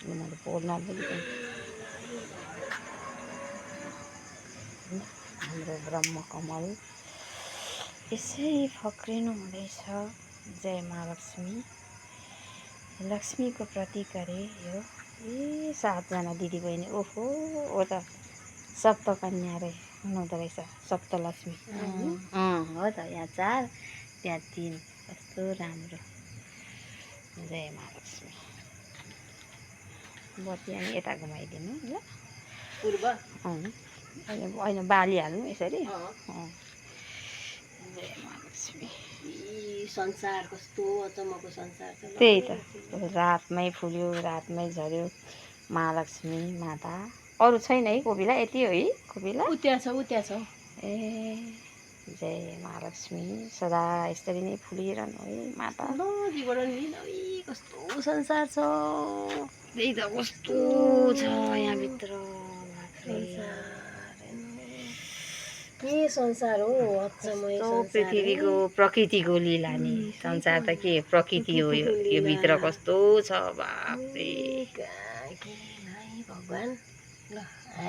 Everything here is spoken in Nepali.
मैले बोल्न बोलेको हाम्रो ब्रह्मकमल यसै फक्रिनु हुँदैछ। जय महालक्ष्मी। लक्ष्मीको प्रतीक अरे यो। ए 7 जना दिदीबहिनी। ओहो ओ त सप्तकन्या रे हुनुहुँदो रहेछ। सप्तलक्ष्मी हो त। यहाँ 4 त्यहाँ 3। कस्तो राम्रो। जय महालक्ष्मी। बत्ती अनि यता घुमाइदिनु ल। पूर्व होइन बाली हाल्नु यसरी। जय महालक्ष्मी। संसार कस्तो अचम्मको संसार छ। त्यही त रातमै फुल्यो रातमै झऱ्यो महालक्ष्मी माता। अरू छैन है कोपिला यति हो है कोपिला। उत्या छ ए जय महालक्ष्मी। सदा यसरी नै फुलिरहनु है माता। नदीबाट नि कस्तो संसार छ। त्यही त कस्तो छ यहाँभित्र। के संसार हो अचम्मै पृथ्वीको प्रकृतिको लीला नि। संसार त के प्रकृति हो यो भित्र कस्तो छ बाफ रे भगवान ल